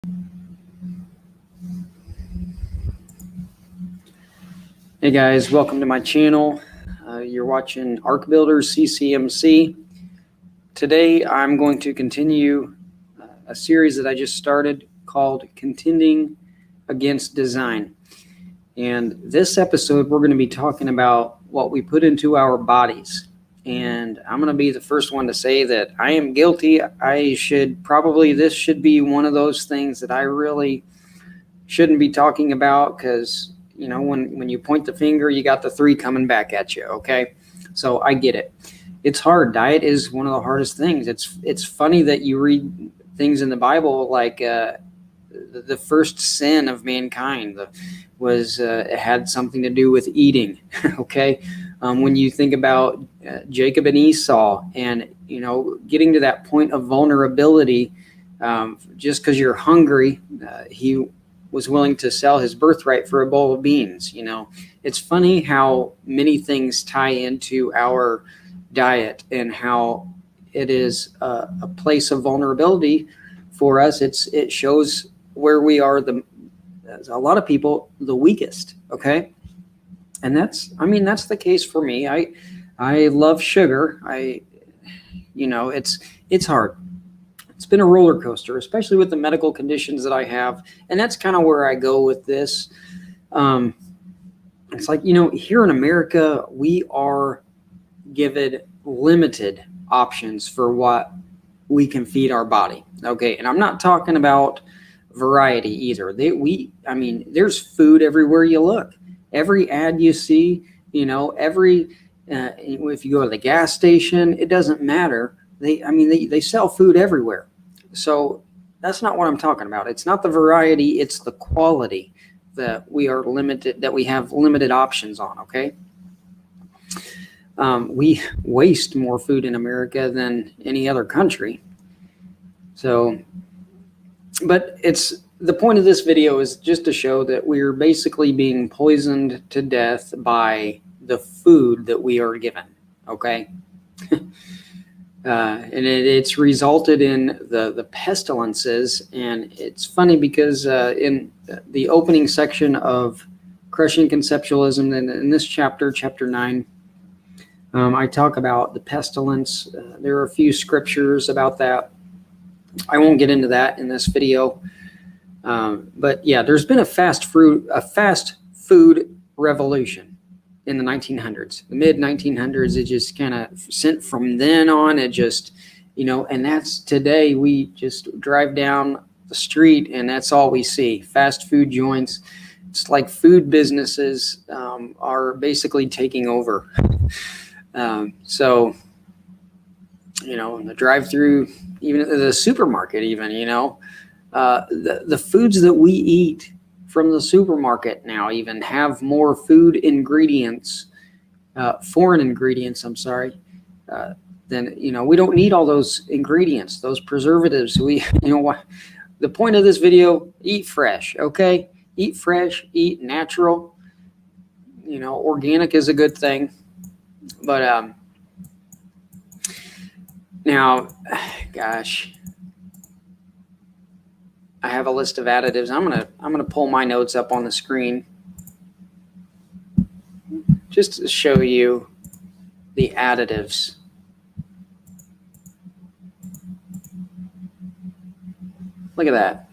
Hey guys, welcome to my channel. You're watching Arc Builders CCMC. Today I'm going to continue a series that I just started called Contending Against Design. And this episode we're going to be talking about what we put into our bodies. And I'm going to be the first one to say that I am guilty. This should be one of those things that I really shouldn't be talking about, because when you point the finger, you got the three coming back at you. Okay. So I get it. It's hard. Diet is one of the hardest things. It's funny that you read things in the Bible like the first sin of mankind it had something to do with eating. Okay. When you think about Jacob and Esau, and getting to that point of vulnerability, just because you're hungry, he was willing to sell his birthright for a bowl of beans. It's funny how many things tie into our diet and how it is a place of vulnerability for us. It shows where we are a lot of people, the weakest. Okay. And that's the case for me. I love sugar. It's hard. It's been a roller coaster, especially with the medical conditions that I have. And that's kind of where I go with this. It's like, here in America, we are given limited options for what we can feed our body. Okay. And I'm not talking about variety either. There's food everywhere you look. Every ad you see, if you go to the gas station, it doesn't matter. They sell food everywhere. So that's not what I'm talking about. It's not the variety, it's the quality that we have limited options on. Okay. We waste more food in America than any other country. So, but the point of this video is just to show that we're basically being poisoned to death by the food that we are given. Okay. And it's resulted in the pestilences. And it's funny because in the opening section of Crushing Conceptualism, in this chapter 9, I talk about the pestilence. There are a few scriptures about that. I won't get into that in this video. But yeah, there's been a fast food revolution in the 1900s, the mid 1900s. It just kind of sent from then on. It just, and that's today. We just drive down the street and that's all we see. Fast food joints. It's like food businesses are basically taking over. So, the drive-through, even the supermarket, the foods that we eat from the supermarket now even have more food ingredients, foreign ingredients, than, we don't need all those ingredients, those preservatives. The point of this video, eat fresh. Okay. Eat fresh, eat natural, organic is a good thing. But, now, gosh, I have a list of additives. I'm gonna pull my notes up on the screen just to show you the additives. Look at that.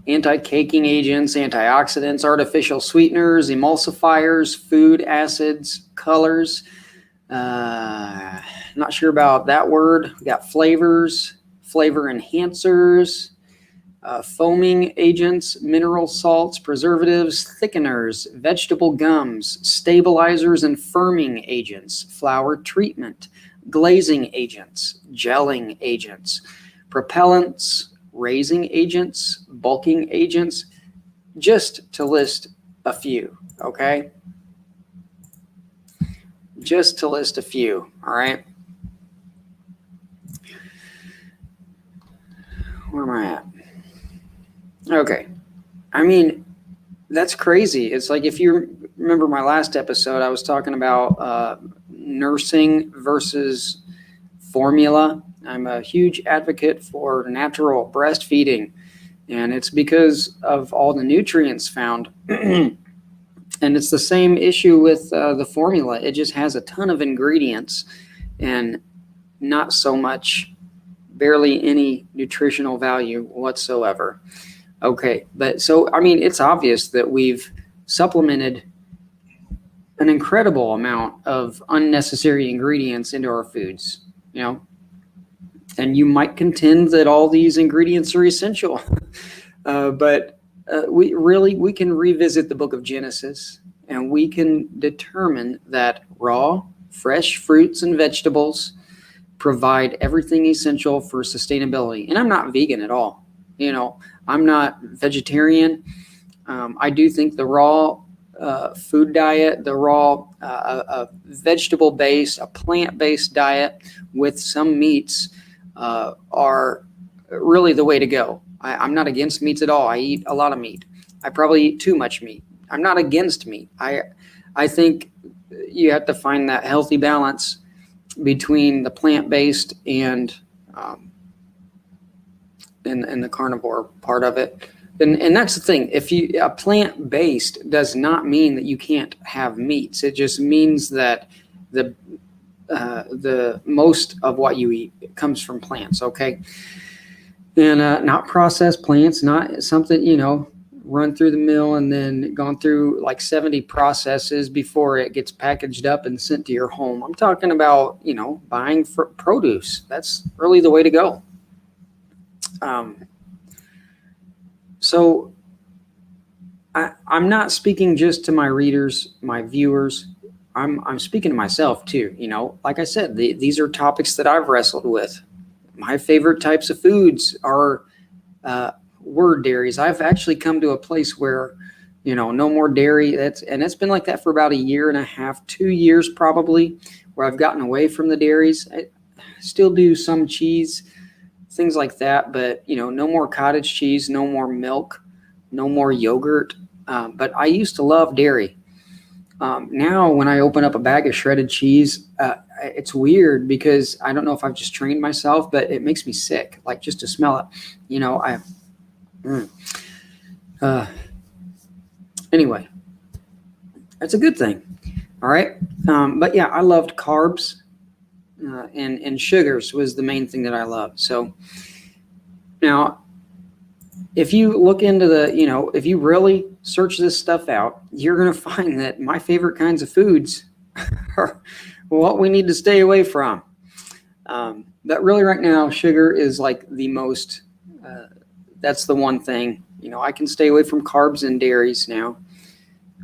Anti-caking agents, antioxidants, artificial sweeteners, emulsifiers, food acids, colors. Not sure about that word. We got flavors, flavor enhancers, foaming agents, mineral salts, preservatives, thickeners, vegetable gums, stabilizers and firming agents, flour treatment, glazing agents, gelling agents, propellants, raising agents, bulking agents, just to list a few. Okay. Just to list a few. All right. Where am I at? Okay. That's crazy. It's like, if you remember my last episode, I was talking about nursing versus formula. I'm a huge advocate for natural breastfeeding. And it's because of all the nutrients found. And it's the same issue with the formula. It just has a ton of ingredients and not so much, barely any nutritional value whatsoever. Okay, but so, I mean, it's obvious that we've supplemented an incredible amount of unnecessary ingredients into our foods, you know, and you might contend that all these ingredients are essential, but we can revisit the book of Genesis, and we can determine that raw, fresh fruits and vegetables provide everything essential for sustainability. And I'm not vegan at all. You know, I'm not vegetarian. I do think the raw food diet, the raw vegetable-based, a plant-based diet with some meats are really the way to go. I'm not against meats at all. I eat a lot of meat. I probably eat too much meat. I'm not against meat. I think you have to find that healthy balance between the plant-based and the carnivore part of it. And that's the thing. If you a plant-based does not mean that you can't have meats. It just means that the most of what you eat comes from plants. Okay, and not processed plants, not something, you know, run through the mill and then gone through like 70 processes before it gets packaged up and sent to your home. I'm talking about, you know, buying produce. That's really the way to go. So I'm not speaking just to my readers, my viewers. I'm speaking to myself too. You know, like I said, these are topics that I've wrestled with. My favorite types of foods are were dairies. I've actually come to a place where, you know, no more dairy. It's been like that for about a year and a half, 2 years probably, where I've gotten away from the dairies. I still do some cheese, things like that, but, you know, no more cottage cheese, no more milk, no more yogurt. But I used to love dairy. Now when I open up a bag of shredded cheese, it's weird because I don't know if I've just trained myself, but it makes me sick, like just to smell it. You know, anyway, that's a good thing. All right. But yeah, I loved carbs, and sugars was the main thing that I loved. So now, if you look into if you really search this stuff out, you're going to find that my favorite kinds of foods are what we need to stay away from. But really right now, sugar is like the most, that's the one thing. You know, I can stay away from carbs and dairies now,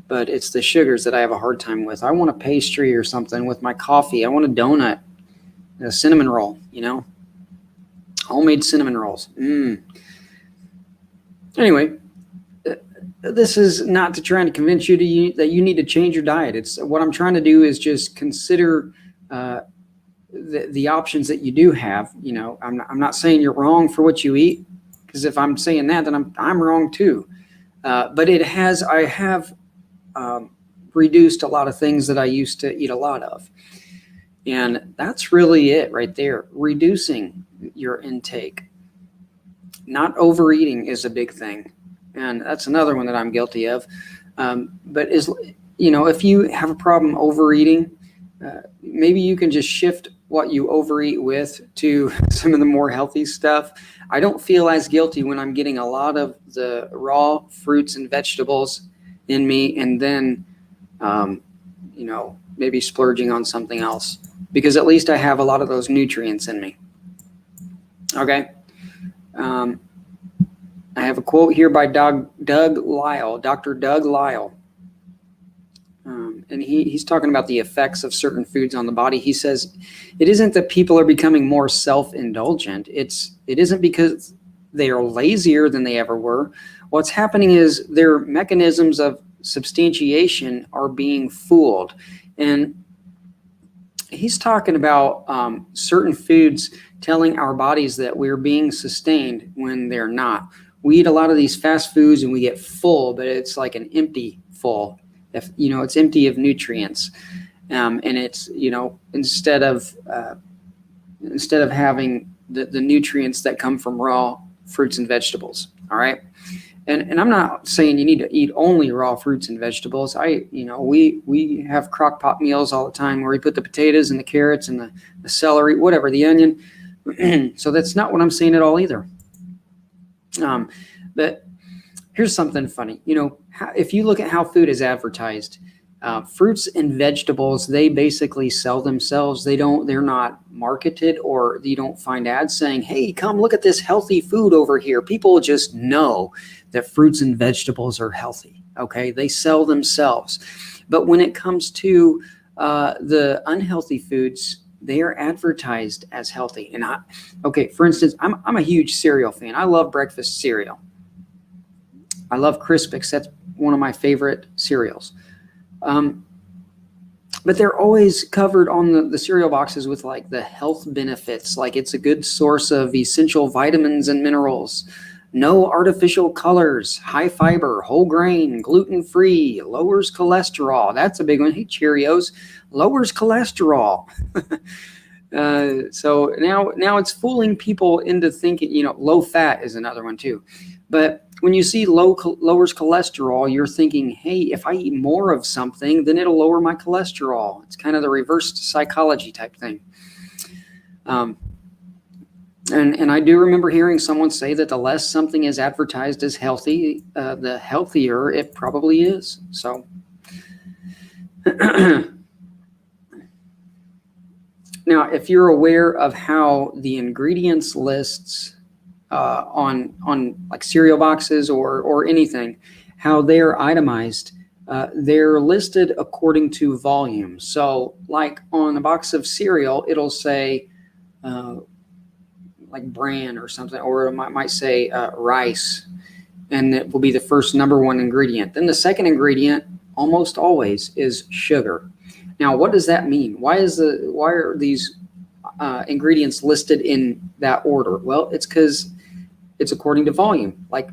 but it's the sugars that I have a hard time with. I want a pastry or something with my coffee. I want a donut, a cinnamon roll, you know, homemade cinnamon rolls. Anyway, this is not to try to convince you that you need to change your diet. It's what I'm trying to do is just consider the options that you do have. You know, I'm not saying you're wrong for what you eat, because if I'm saying that, then I'm wrong too. But I have reduced a lot of things that I used to eat a lot of, and that's really it right there. Reducing your intake. Not overeating is a big thing, and that's another one that I'm guilty of. But if you have a problem overeating, maybe you can just shift what you overeat with to some of the more healthy stuff. I don't feel as guilty when I'm getting a lot of the raw fruits and vegetables in me, and then maybe splurging on something else, because at least I have a lot of those nutrients in me. Okay. I have a quote here by Dr. Doug Lisle, and he's talking about the effects of certain foods on the body. He says, it isn't that people are becoming more self-indulgent. It isn't because they are lazier than they ever were. What's happening is their mechanisms of substantiation are being fooled. And he's talking about certain foods telling our bodies that we're being sustained when they're not. We eat a lot of these fast foods and we get full, but it's like an empty full. It's empty of nutrients, and it's instead of having the nutrients that come from raw fruits and vegetables. All right. And I'm not saying you need to eat only raw fruits and vegetables. We have crock pot meals all the time where we put the potatoes and the carrots and the celery, whatever, the onion. So that's not what I'm saying at all either. But here's something funny. If you look at how food is advertised, fruits and vegetables, they basically sell themselves. They're not marketed, or you don't find ads saying, hey, come look at this healthy food over here. People just know that fruits and vegetables are healthy. Okay. They sell themselves. But when it comes to the unhealthy foods, they are advertised as healthy. And for instance, I'm a huge cereal fan. I love breakfast cereal. I love Crispix. That's one of my favorite cereals. But they're always covered on the cereal boxes with like the health benefits, like it's a good source of essential vitamins and minerals, no artificial colors, high fiber, whole grain, gluten-free, lowers cholesterol. That's a big one. Hey, Cheerios, lowers cholesterol. So now it's fooling people into thinking, low fat is another one too. But when you see lowers cholesterol, you're thinking, hey, if I eat more of something, then it'll lower my cholesterol. It's kind of the reverse psychology type thing. And I do remember hearing someone say that the less something is advertised as healthy, the healthier it probably is. So now, if you're aware of how the ingredients lists on like cereal boxes or anything, how they're itemized, they're listed according to volume. So like on a box of cereal, it'll say like bran or something, or it might say rice, and it will be the first number one ingredient. Then the second ingredient almost always is sugar. Now, what does that mean? Why are these ingredients listed in that order? Well, it's because it's according to volume. Like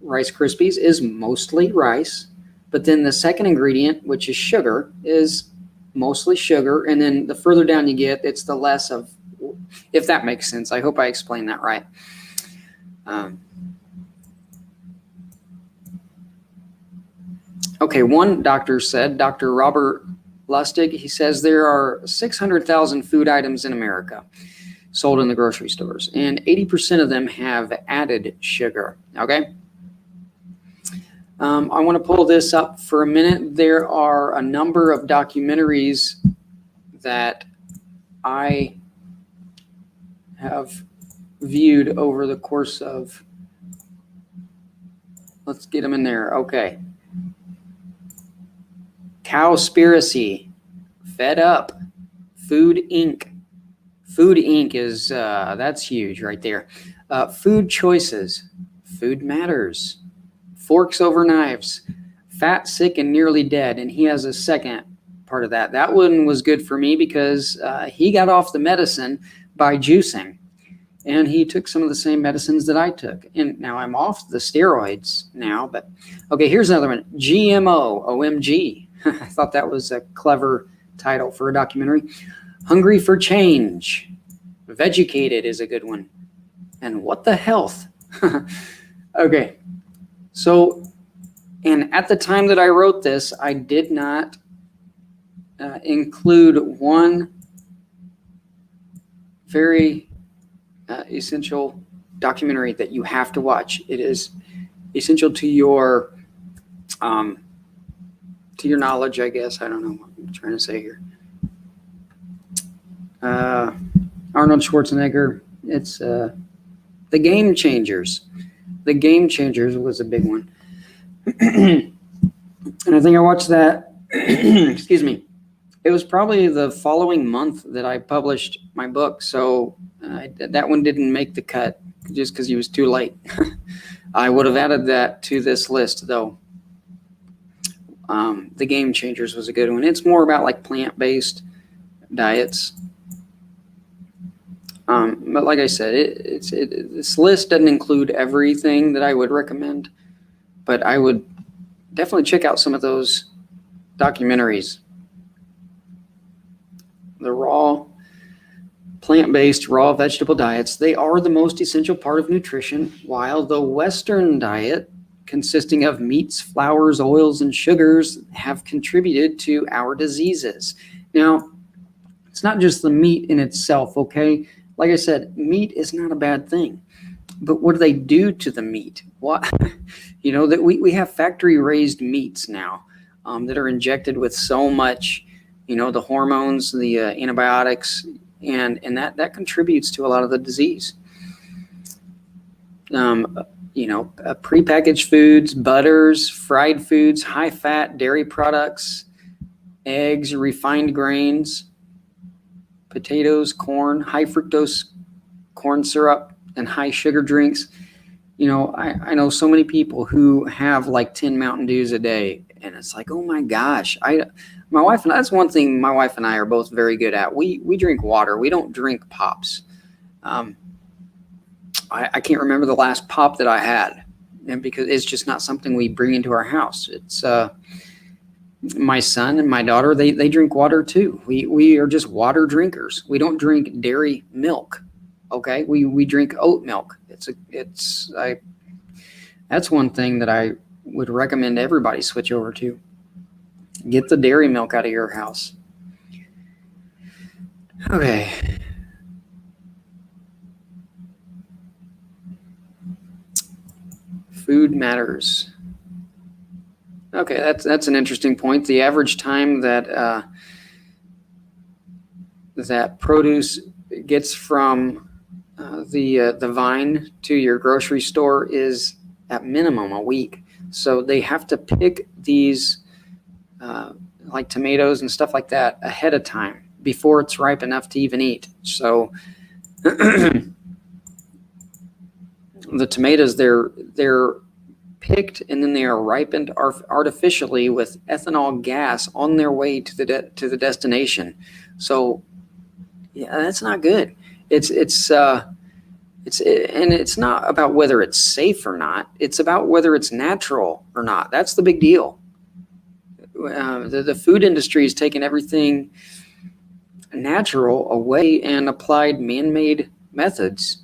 Rice Krispies is mostly rice, but then the second ingredient, which is sugar, is mostly sugar. And then the further down you get, it's the less of, if that makes sense. I hope I explained that right. Okay, one doctor said, Dr. Robert Lustig, he says there are 600,000 food items in America sold in the grocery stores, and 80% of them have added sugar. Okay. I want to pull this up for a minute. There are a number of documentaries that I have viewed over the course of, let's get them in there. Okay. Cowspiracy, Fed Up, Food Inc. Food Inc. is, that's huge right there. Food Choices, Food Matters, Forks Over Knives, Fat, Sick, and Nearly Dead. And he has a second part of that. That one was good for me because he got off the medicine by juicing. And he took some of the same medicines that I took. And now I'm off the steroids now. But okay, here's another one. GMO, OMG. I thought that was a clever title for a documentary. Hungry for Change. Vegucated is a good one. And What the Health. Okay. So, and at the time that I wrote this, I did not include one very essential documentary that you have to watch. It is essential to your knowledge, I guess. I don't know what I'm trying to say here. Arnold Schwarzenegger. It's The Game Changers. The Game Changers was a big one. And I think I watched that, excuse me, it was probably the following month that I published my book. So that one didn't make the cut just because he was too late. I would have added that to this list, though. The Game Changers was a good one. It's more about like plant-based diets. But like I said, this list doesn't include everything that I would recommend, but I would definitely check out some of those documentaries. The raw plant-based raw vegetable diets, they are the most essential part of nutrition, while the Western diet, consisting of meats, flours, oils, and sugars, have contributed to our diseases. Now, it's not just the meat in itself, okay? Like I said, meat is not a bad thing. But what do they do to the meat? What, that we have factory-raised meats now that are injected with so much, the hormones, the antibiotics, and that contributes to a lot of the disease. Prepackaged foods, butters, fried foods, high-fat dairy products, eggs, refined grains, potatoes, corn, high fructose corn syrup, and high sugar drinks. I know so many people who have like 10 Mountain Dews a day, and it's like, oh my gosh. My wife and I, that's one thing my wife and I are both very good at. We drink water. We don't drink pops. I can't remember the last pop that I had, and because it's just not something we bring into our house. It's my son and my daughter, they drink water too. We are just water drinkers. We don't drink dairy milk. Okay, we drink oat milk. That's one thing that I would recommend everybody switch over to. Get the dairy milk out of your house. Okay. Food matters. Okay, that's an interesting point. The average time that that produce gets from the vine to your grocery store is at minimum a week. So they have to pick these like tomatoes and stuff like that ahead of time before it's ripe enough to even eat. So the tomatoes, they're picked and then they are ripened artificially with ethanol gas on their way to the destination. So yeah, that's not good. It's not about whether it's safe or not. It's about whether it's natural or not. That's the big deal. The food industry has taken everything natural away and applied man-made methods.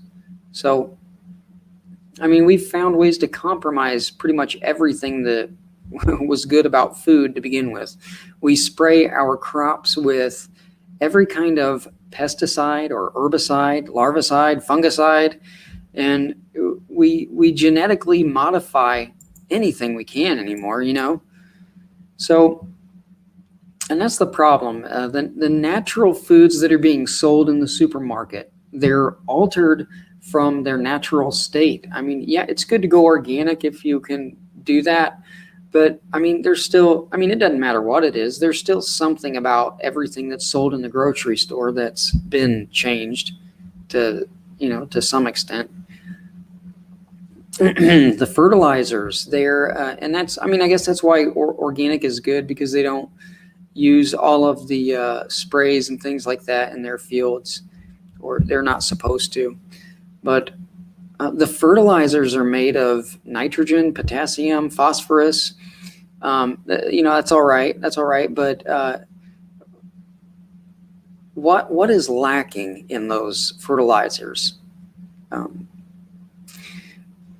So, we've found ways to compromise pretty much everything that was good about food to begin with. We spray our crops with every kind of pesticide or herbicide, larvicide, fungicide, and we genetically modify anything we can anymore, So, and that's the problem. The natural foods that are being sold in the supermarket, they're altered from their natural state. Yeah, it's good to go organic if you can do that. But there's still, it doesn't matter what it is. There's still something about everything that's sold in the grocery store that's been changed to some extent. The fertilizers there, and that's, I guess that's why organic is good, because they don't use all of the sprays and things like that in their fields, or they're not supposed to. But the fertilizers are made of nitrogen, potassium, phosphorus. That's all right. That's all right. But what is lacking in those fertilizers?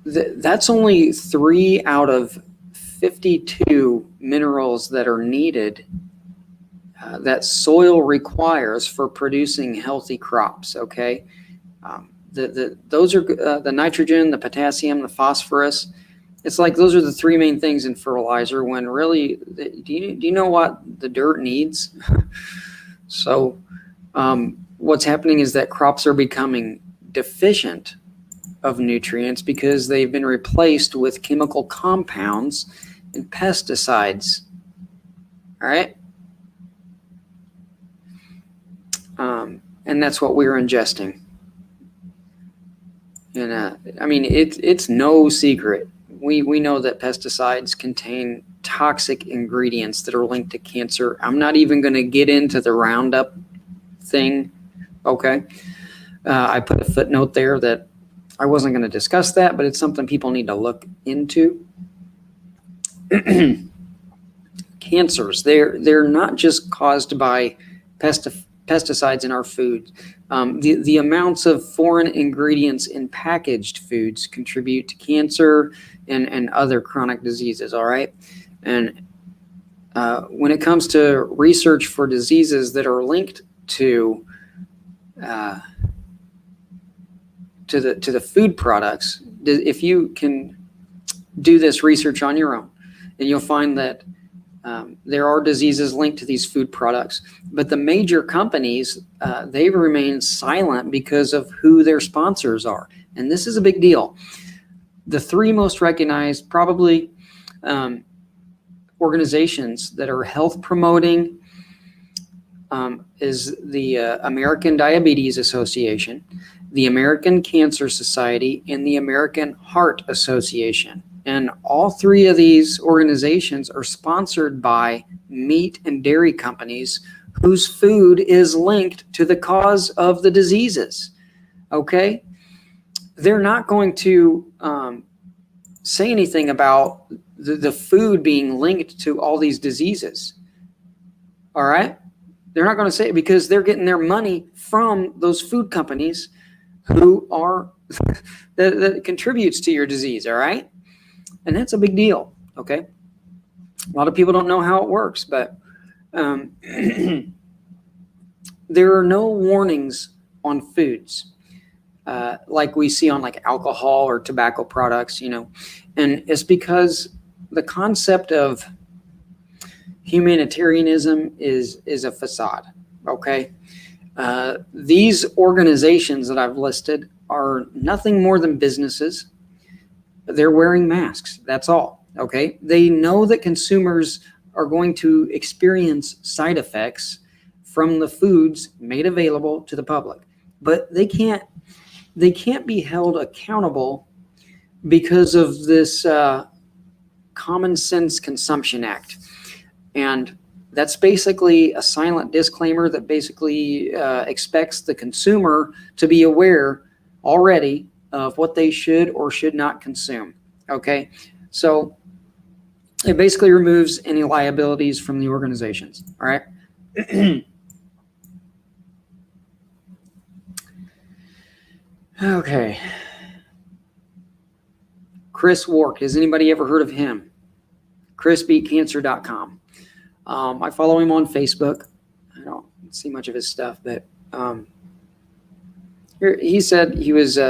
That's only 3 out of 52 minerals that are needed that soil requires for producing healthy crops. Okay. Those are the nitrogen, the potassium, the phosphorus. It's like those are the 3 main things in fertilizer, when really, do you know what the dirt needs? So what's happening is that crops are becoming deficient of nutrients because they've been replaced with chemical compounds and pesticides. All right? And that's what we're ingesting. And it's no secret. We know that pesticides contain toxic ingredients that are linked to cancer. I'm not even going to get into the Roundup thing. Okay. I put a footnote there that I wasn't going to discuss that, but it's something people need to look into. Cancers, they're not just caused by pesticides in our food. The amounts of foreign ingredients in packaged foods contribute to cancer and other chronic diseases, all right? And when it comes to research for diseases that are linked to the food products, if you can do this research on your own, and you'll find that there are diseases linked to these food products, but the major companies, they remain silent because of who their sponsors are. And this is a big deal. The three most recognized probably organizations that are health promoting is the American Diabetes Association, the American Cancer Society, and the American Heart Association. And all three of these organizations are sponsored by meat and dairy companies whose food is linked to the cause of the diseases. Okay? They're not going to say anything about the food being linked to all these diseases. All right? They're not going to say it because they're getting their money from those food companies who are that contributes to your disease. All right? And that's a big deal, okay? A lot of people don't know how it works, but there are no warnings on foods like we see on like alcohol or tobacco products, you know. And it's because the concept of humanitarianism is a facade, okay? These organizations that I've listed are nothing more than businesses. They're wearing masks. That's all. Okay. They know that consumers are going to experience side effects from the foods made available to the public, but they can't be held accountable because of this Common Sense Consumption Act. And that's basically a silent disclaimer that basically expects the consumer to be aware already of what they should or should not consume. Okay, so it basically removes any liabilities from the organizations. All right. Okay. Chris Wark. Has anybody ever heard of him? ChrisBeatCancer.com. I follow him on Facebook. I don't see much of his stuff, but he said he was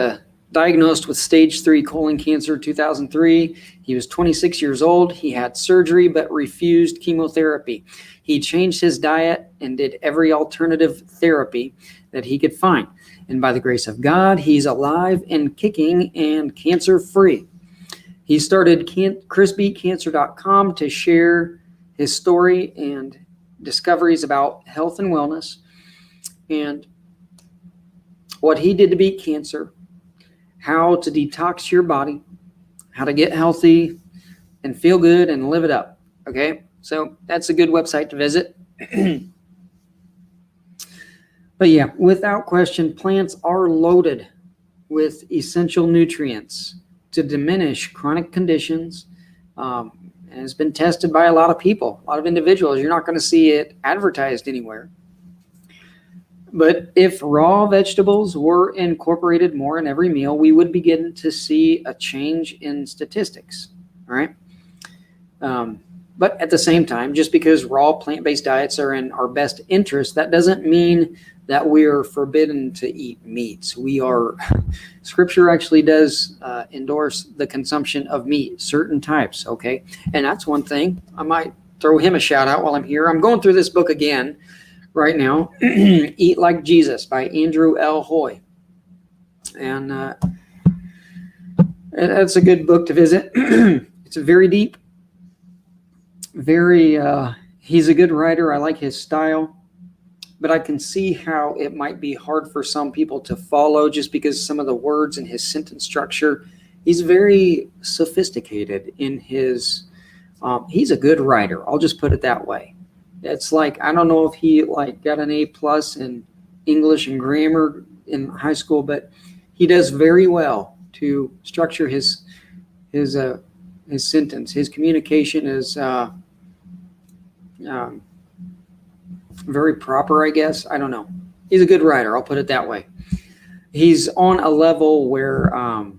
diagnosed with stage 3 colon cancer in 2003. He was 26 years old. He had surgery but refused chemotherapy. He changed his diet and did every alternative therapy that he could find. And by the grace of God, he's alive and kicking and cancer-free. He started ChrisBeatCancer.com to share his story and discoveries about health and wellness and what he did to beat cancer, how to detox your body, how to get healthy and feel good and live it up. Okay, so that's a good website to visit. But yeah, without question, plants are loaded with essential nutrients to diminish chronic conditions. And it's been tested by a lot of people, a lot of individuals. You're not going to see it advertised anywhere. But if raw vegetables were incorporated more in every meal, we would begin to see a change in statistics. All right. But at the same time, just because raw plant-based diets are in our best interest, that doesn't mean that we are forbidden to eat meats. Scripture actually does endorse the consumption of meat, certain types, okay? And that's one thing. I might throw him a shout out while I'm here. I'm going through this book again right now, Eat Like Jesus by Andrew L. Hoy. And it's a good book to visit. It's very deep. He's a good writer. I like his style, but I can see how it might be hard for some people to follow just because some of the words in his sentence structure, he's very sophisticated in his, he's a good writer. I'll just put it that way. It's like, I don't know if he got an A+ in English and grammar in high school, but he does very well to structure his sentence. His communication is very proper, I guess. I don't know. He's a good writer. I'll put it that way. He's on a level where, I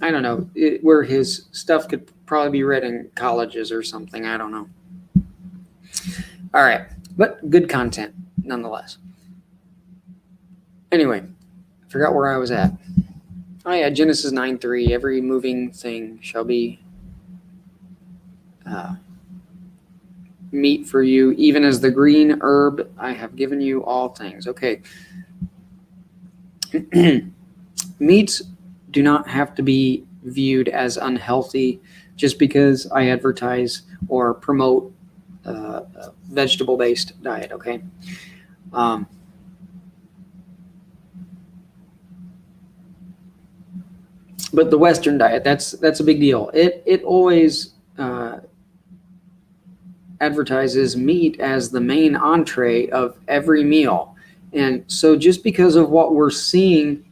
don't know, where his stuff could probably be read in colleges or something. I don't know. All right. But good content nonetheless. Anyway, I forgot where I was at. Oh yeah, Genesis 9:3. Every moving thing shall be meat for you, even as the green herb I have given you all things. Okay. Meats do not have to be viewed as unhealthy just because I advertise or promote a vegetable-based diet, okay? But the Western diet, that's a big deal. It always advertises meat as the main entree of every meal. And so just because of what we're seeing,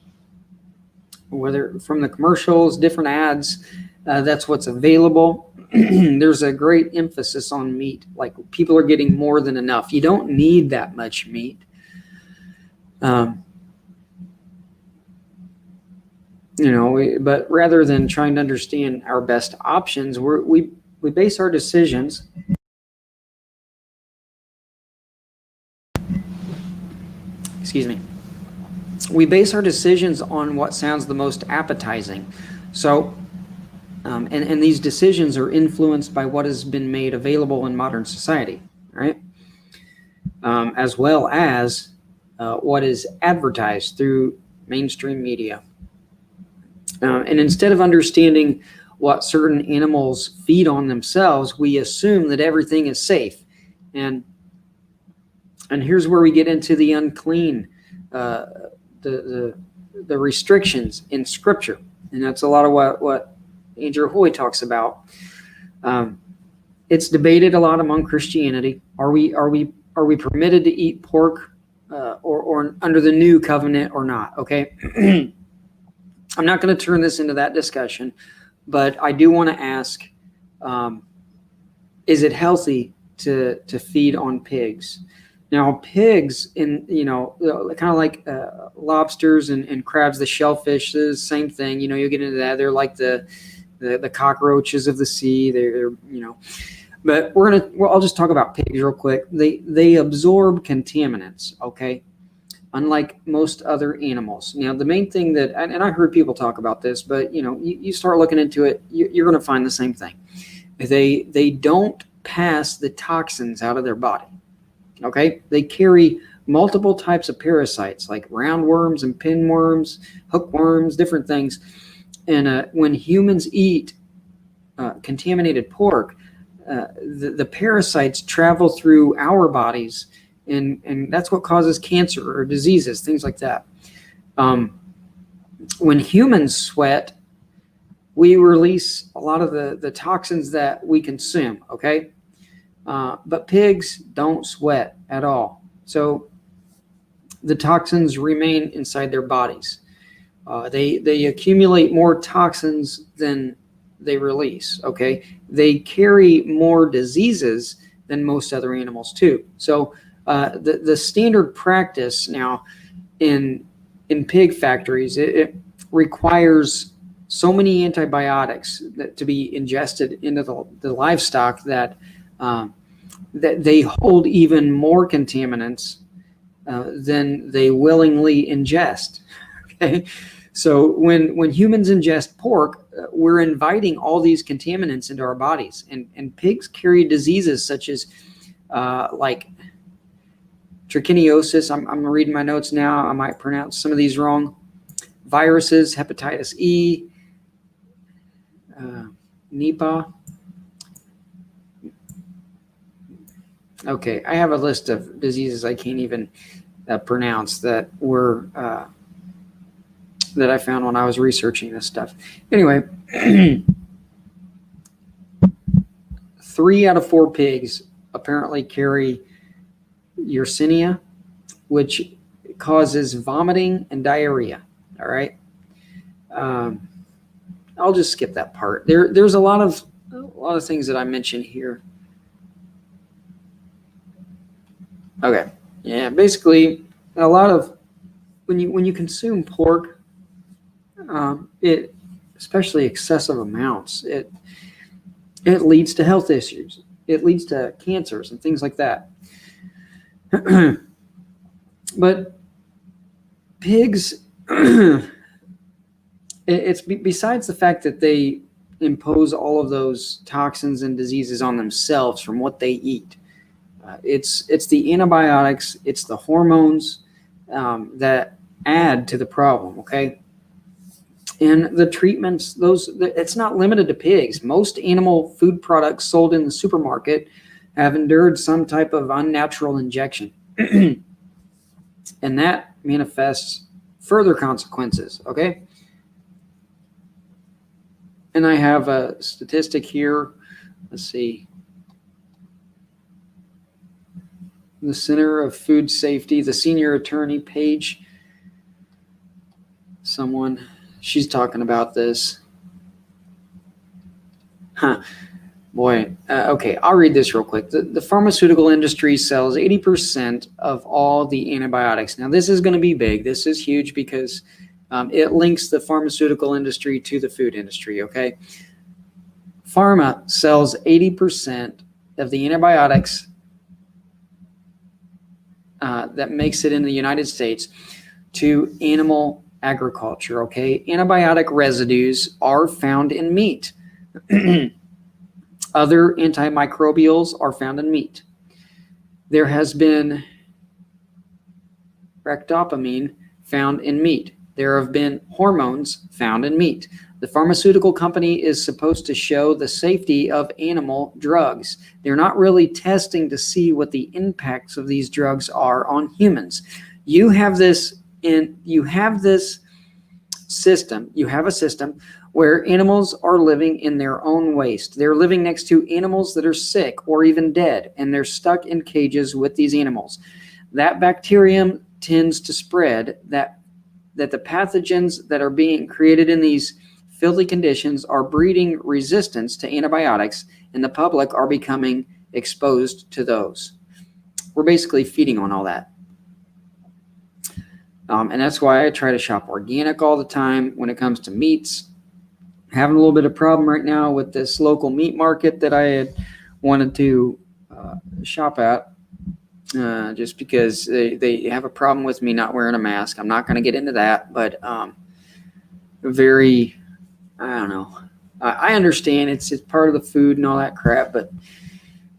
whether from the commercials, different ads, that's what's available. There's a great emphasis on meat. Like people are getting more than enough. You don't need that much meat. But rather than trying to understand our best options, we base our decisions. Excuse me. We base our decisions on what sounds the most appetizing. So, and these decisions are influenced by what has been made available in modern society, right? As well as what is advertised through mainstream media. And instead of understanding what certain animals feed on themselves, we assume that everything is safe. And here's where we get into the unclean, the restrictions in Scripture, and that's a lot of what Andrew Hoy talks about. It's debated a lot among Christianity. Are we permitted to eat pork or under the new covenant or not? Okay, I'm not going to turn this into that discussion, but I do want to ask: is it healthy to feed on pigs? Now, pigs, kind of like lobsters and crabs, the shellfish, the same thing. You get into that. They're like the cockroaches of the sea. They're. But I'll just talk about pigs real quick. They absorb contaminants. Okay, unlike most other animals. Now, the main thing that, and I heard people talk about this, but you start looking into it, you're going to find the same thing. They don't pass the toxins out of their body. Okay, they carry multiple types of parasites like roundworms and pinworms, hookworms, different things. And when humans eat contaminated pork, the parasites travel through our bodies, and that's what causes cancer or diseases, things like that. When humans sweat, we release a lot of the toxins that we consume. Okay. But pigs don't sweat at all. So the toxins remain inside their bodies. They accumulate more toxins than they release. Okay. They carry more diseases than most other animals too. So the standard practice now in pig factories, it requires so many antibiotics to be ingested into the livestock that they hold even more contaminants than they willingly ingest. Okay, so when humans ingest pork, we're inviting all these contaminants into our bodies, and pigs carry diseases such as like trichinosis. I'm reading my notes now. I might pronounce some of these wrong. Viruses, hepatitis E, Nipah. Okay, I have a list of diseases I can't even pronounce that were that I found when I was researching this stuff. Anyway, 3 out of 4 pigs apparently carry Yersinia, which causes vomiting and diarrhea. All right, I'll just skip that part. There's a lot of things that I mentioned here. Okay. Yeah, basically, a lot of when you consume pork, it especially excessive amounts, it leads to health issues. It leads to cancers and things like that. But pigs, it's besides the fact that they impose all of those toxins and diseases on themselves from what they eat. It's the antibiotics, it's the hormones that add to the problem. Okay, and the treatments, it's not limited to pigs. Most animal food products sold in the supermarket have endured some type of unnatural injection, and that manifests further consequences. Okay, and I have a statistic here. Let's see. The Center of Food Safety, the senior attorney Paige, she's talking about this. Boy, okay, I'll read this real quick. The pharmaceutical industry sells 80% of all the antibiotics. Now, this is going to be big. This is huge because it links the pharmaceutical industry to the food industry, okay? Pharma sells 80% of the antibiotics that makes it in the United States to animal agriculture, okay? Antibiotic residues are found in meat. Other antimicrobials are found in meat. There has been ractopamine found in meat. There have been hormones found in meat. The pharmaceutical company is supposed to show the safety of animal drugs. They're not really testing to see what the impacts of these drugs are on humans. You have this system. You have a system where animals are living in their own waste. They're living next to animals that are sick or even dead, and they're stuck in cages with these animals. That bacterium tends to spread, that the pathogens that are being created in these filthy conditions are breeding resistance to antibiotics, and the public are becoming exposed to those. We're basically feeding on all that. And that's why I try to shop organic all the time when it comes to meats. Having a little bit of problem right now with this local meat market that I had wanted to shop at, just because they have a problem with me not wearing a mask. I'm not going to get into that, but I don't know. I understand it's part of the food and all that crap, but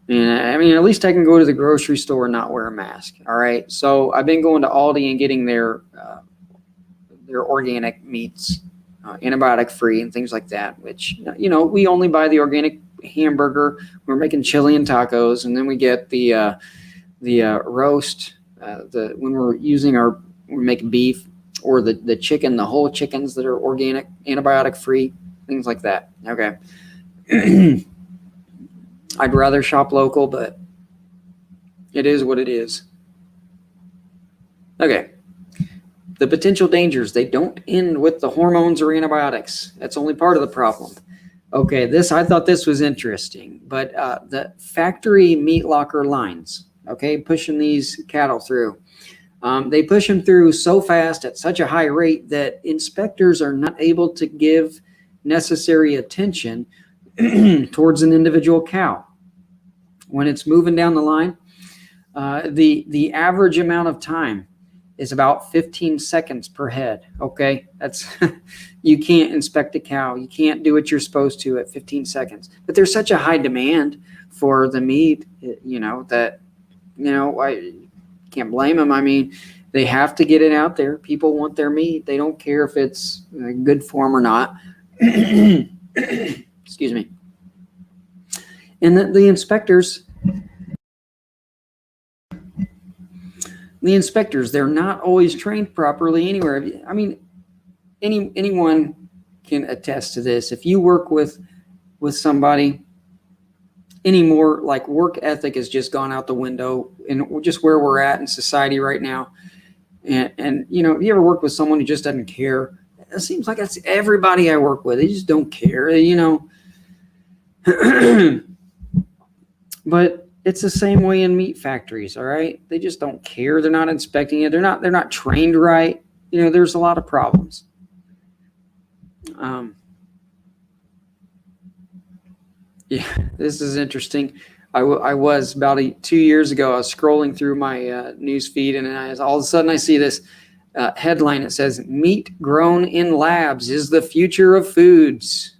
I mean, at least I can go to the grocery store and not wear a mask. All right. So I've been going to Aldi and getting their organic meats, antibiotic free and things like that, which, we only buy the organic hamburger. We're making chili and tacos, and then we get the roast, when we're making beef, or the chicken, the whole chickens that are organic, antibiotic free, things like that. Okay. I'd rather shop local, but it is what it is. Okay. The potential dangers, they don't end with the hormones or antibiotics. That's only part of the problem. Okay, I thought this was interesting, but the factory meat locker lines, okay, pushing these cattle through. They push them through so fast at such a high rate that inspectors are not able to give necessary attention towards an individual cow. When it's moving down the line, the average amount of time is about 15 seconds per head. Okay, that's you can't inspect a cow. You can't do what you're supposed to at 15 seconds. But there's such a high demand for the meat, that I can't blame them. I mean, they have to get it out there. People want their meat. They don't care if it's a good form or not. Excuse me. And the inspectors, they're not always trained properly anywhere. I mean, anyone can attest to this. If you work with somebody anymore, like, work ethic has just gone out the window, and just where we're at in society right now. And if you ever work with someone who just doesn't care, it seems like that's everybody I work with. They just don't care, But It's the same way in meat factories, all right? They just don't care. They're not inspecting it. They're not trained right. There's a lot of problems. Yeah, this is interesting. I was about 2 years ago. I was scrolling through my news feed, and all of a sudden I see this headline. It says, "Meat grown in labs is the future of foods."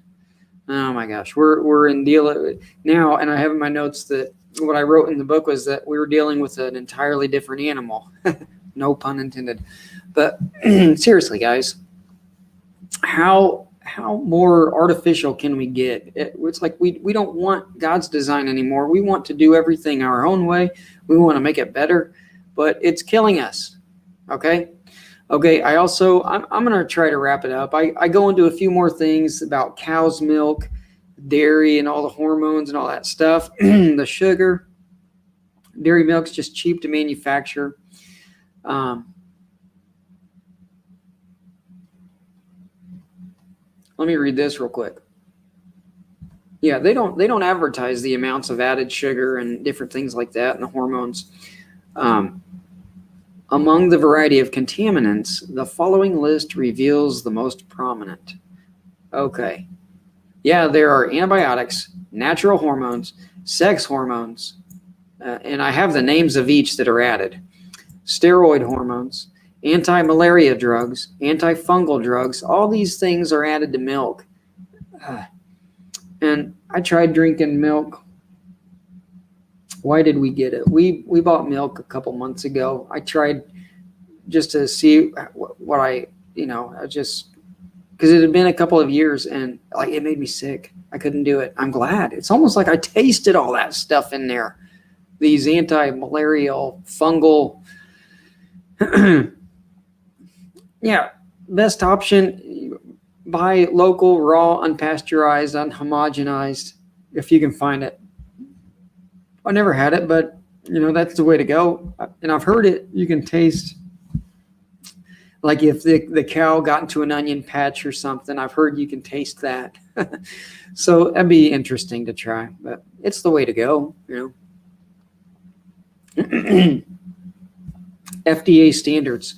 Oh my gosh, we're in deal now, and I have in my notes that what I wrote in the book was that we were dealing with an entirely different animal. No pun intended. But seriously, guys, how more artificial can we get? It's like we don't want God's design anymore. We want to do everything our own way. We want to make it better, but it's killing us. Okay. I'm going to try to wrap it up. I go into a few more things about cow's milk, dairy, and all the hormones and all that stuff. The sugar, dairy milk's just cheap to manufacture. Let me read this real quick. Yeah, they don't advertise the amounts of added sugar and different things like that and the hormones. Among the variety of contaminants, the following list reveals the most prominent. Okay. Yeah, there are antibiotics, natural hormones, sex hormones, and I have the names of each that are added. Steroid hormones, anti-malaria drugs, antifungal drugs, all these things are added to milk. And I tried drinking milk. Why did we get it? We bought milk a couple months ago. I tried just to see what I just because it had been a couple of years and like it made me sick. I couldn't do it. I'm glad. It's almost like I tasted all that stuff in there. These anti-malarial fungal. Yeah, best option, buy local, raw, unpasteurized, unhomogenized, if you can find it. I never had it, but that's the way to go. And I've heard it. You can taste, like if the cow got into an onion patch or something. I've heard you can taste that. So that'd be interesting to try. But it's the way to go. FDA standards.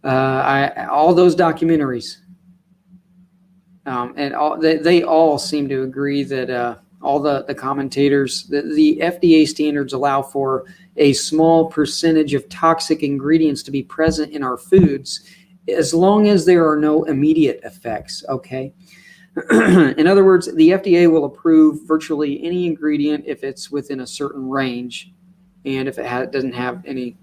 All those documentaries, and they all seem to agree that. All the commentators, the FDA standards allow for a small percentage of toxic ingredients to be present in our foods as long as there are no immediate effects, okay? In other words, the FDA will approve virtually any ingredient if it's within a certain range and if it doesn't have any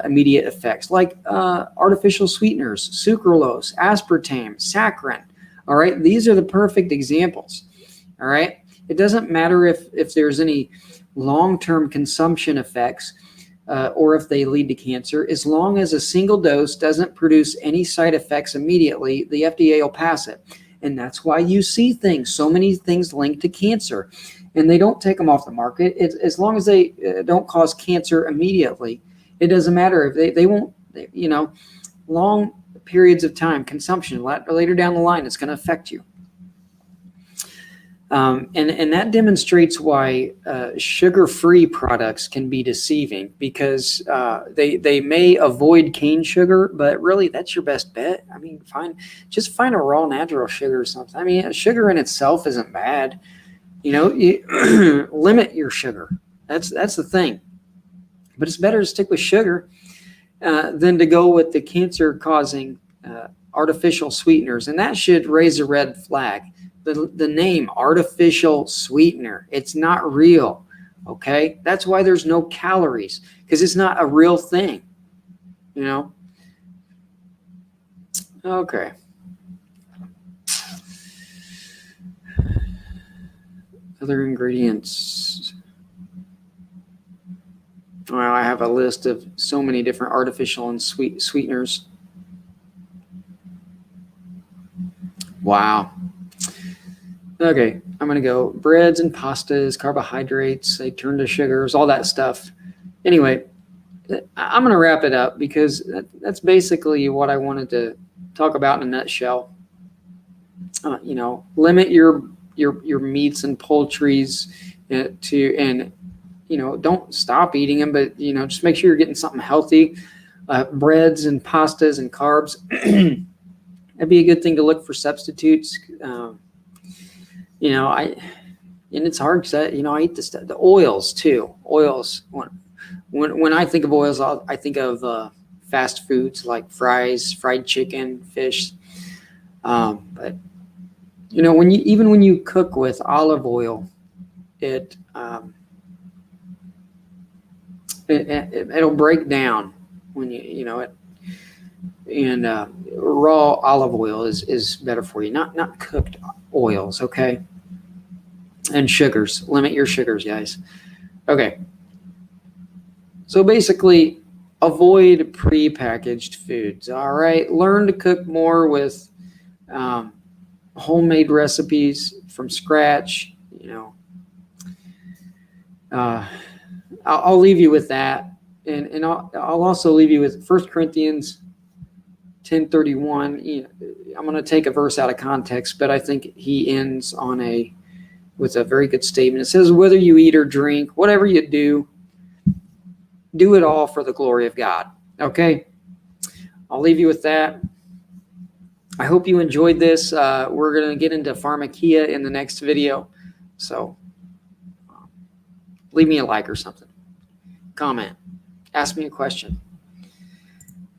immediate effects, like artificial sweeteners, sucralose, aspartame, saccharin, all right? These are the perfect examples, all right? It doesn't matter if there's any long-term consumption effects or if they lead to cancer. As long as a single dose doesn't produce any side effects immediately, the FDA will pass it. And that's why you see so many things linked to cancer. And they don't take them off the market. As long as they don't cause cancer immediately, it doesn't matter if they won't, long periods of time, consumption, later down the line, it's going to affect you. And that demonstrates why sugar-free products can be deceiving because they may avoid cane sugar, but really that's your best bet. I mean, just find a raw natural sugar or something. I mean, sugar in itself isn't bad. You limit your sugar. That's the thing. But it's better to stick with sugar than to go with the cancer-causing artificial sweeteners, and that should raise a red flag. The name artificial sweetener, it's not real. Okay, that's why there's no calories, because it's not a real thing. Okay. Other ingredients. Well, I have a list of so many different artificial and sweeteners. Wow. Okay, I'm going to go breads and pastas, carbohydrates, they turn to sugars, all that stuff. Anyway, I'm going to wrap it up because that's basically what I wanted to talk about in a nutshell. Limit your meats and poultries and don't stop eating them, but, just make sure you're getting something healthy. Breads and pastas and carbs. That'd be a good thing to look for substitutes. And it's hard because I eat the oils too. Oils. When I think of oils, I think of fast foods like fries, fried chicken, fish. But when you cook with olive oil, it'll break down when and raw olive oil is better for you, not cooked oils. Okay. And sugars. Limit your sugars, guys. Okay. So basically, avoid prepackaged foods. All right. Learn to cook more with homemade recipes from scratch. I'll leave you with that, and I'll also leave you with 1 Corinthians 10:31. I'm going to take a verse out of context, but I think he ends with a very good statement. It says, "Whether you eat or drink, whatever you do it all for the glory of God." Okay, I'll leave you with that. I hope you enjoyed this. We're going to get into pharmakia in the next video, so leave me a like or something. Comment. Ask me a question.